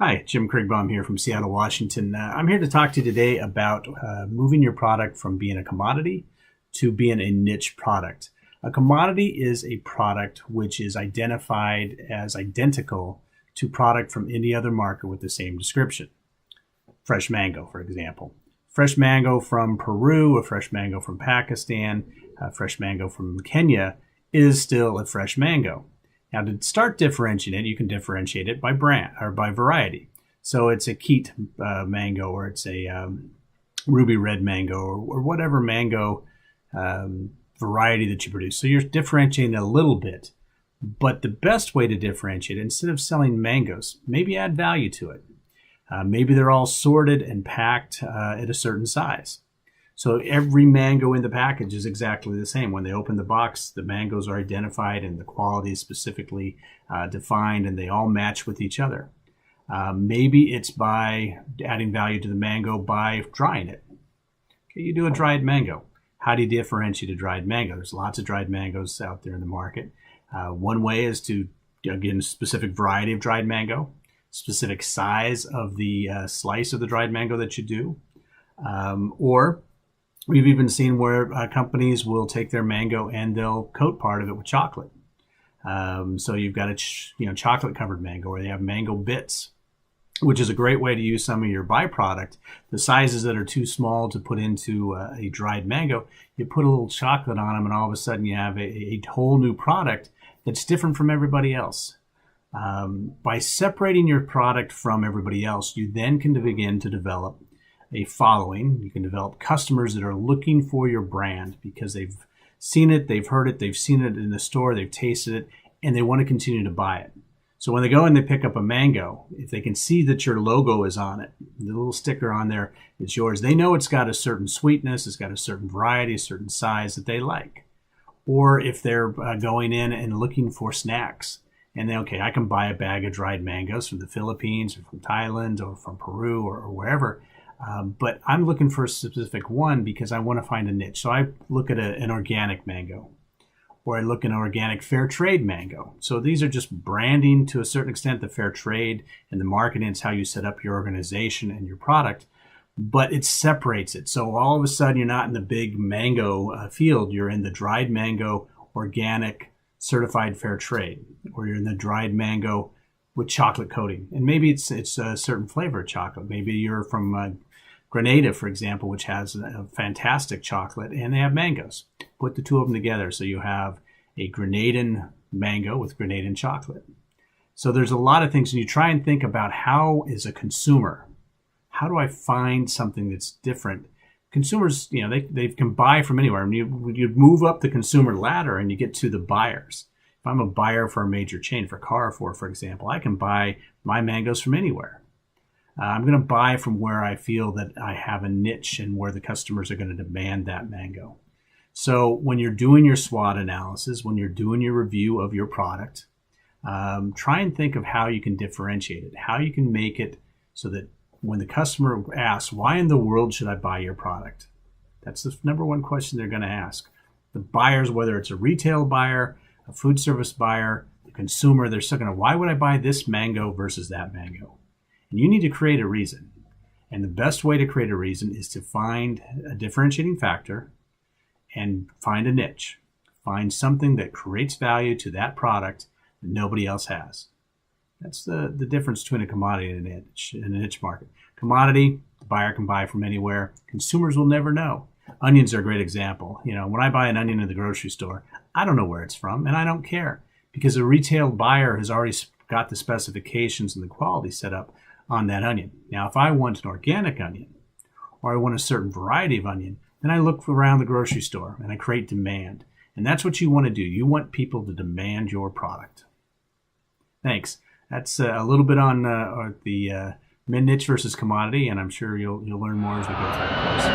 Hi, Jim Krigbaum here from Seattle, Washington. I'm here to talk to you today about moving your product from being a commodity to being a niche product. A commodity is a product which is identified as identical to product from any other market with the same description. Fresh mango, for example. Fresh mango from Peru, a fresh mango from Pakistan, a fresh mango from Kenya is still a fresh mango. Now, to start differentiating it, you can differentiate it by brand or by variety. So it's a Keat mango, or it's a ruby red mango, or whatever mango variety that you produce. So you're differentiating a little bit. But the best way to differentiate, instead of selling mangoes, maybe add value to it. Maybe they're all sorted and packed at a certain size. So every mango in the package is exactly the same. When they open the box, the mangoes are identified and the quality is specifically defined, and they all match with each other. Maybe it's by adding value to the mango by drying it. Okay, you do a dried mango. How do you differentiate a dried mango? There's lots of dried mangoes out there in the market. One way is to, again, a specific variety of dried mango, specific size of the slice of the dried mango that you do, or we've even seen where companies will take their mango and they'll coat part of it with chocolate. So you've got a chocolate covered mango, or they have mango bits, which is a great way to use some of your byproduct. The sizes that are too small to put into a dried mango, you put a little chocolate on them, and all of a sudden you have a whole new product that's different from everybody else. By separating your product from everybody else, you then can begin to develop a following. You can develop customers that are looking for your brand because they've seen it, they've heard it, they've seen it in the store, they've tasted it, and they want to continue to buy it. So when they go and they pick up a mango, if they can see that your logo is on it, the little sticker on there, it's yours, they know it's got a certain sweetness, it's got a certain variety, a certain size that they like. Or if they're going in and looking for snacks, and then, okay, I can buy a bag of dried mangoes from the Philippines or from Thailand or from Peru or wherever, but I'm looking for a specific one because I want to find a niche. So I look at an organic mango, or I look at an organic fair trade mango. So these are just branding to a certain extent, the fair trade, and the marketing is how you set up your organization and your product, but it separates it. So all of a sudden you're not in the big mango field, you're in the dried mango, organic, certified fair trade, or you're in the dried mango with chocolate coating. And maybe it's a certain flavor of chocolate. Maybe you're from Grenada, for example, which has a fantastic chocolate, and they have mangoes. Put the two of them together, so you have a Grenadan mango with Grenadan chocolate. So there's a lot of things, and you try and think about how, as a consumer, how do I find something that's different? Consumers, they can buy from anywhere. I mean, you move up the consumer ladder and you get to the buyers. If I'm a buyer for a major chain, for Carrefour, for example, I can buy my mangoes from anywhere. I'm going to buy from where I feel that I have a niche and where the customers are going to demand that mango. So when you're doing your SWOT analysis, when you're doing your review of your product, try and think of how you can differentiate it, how you can make it so that when the customer asks, why in the world should I buy your product? That's the number one question they're going to ask. The buyers, whether it's a retail buyer, a food service buyer, the consumer, they're still going to, why would I buy this mango versus that mango? And you need to create a reason. And the best way to create a reason is to find a differentiating factor and find a niche. Find something that creates value to that product that nobody else has. That's the difference between a commodity and a niche market. Commodity, the buyer can buy from anywhere. Consumers will never know. Onions are a great example. When I buy an onion in the grocery store, I don't know where it's from, and I don't care because a retail buyer has already got the specifications and the quality set up on that onion. Now, if I want an organic onion, or I want a certain variety of onion, then I look around the grocery store and I create demand. And that's what you want to do. You want people to demand your product. Thanks. That's a little bit on the mid-niche versus commodity, and I'm sure you'll learn more as we go through the course.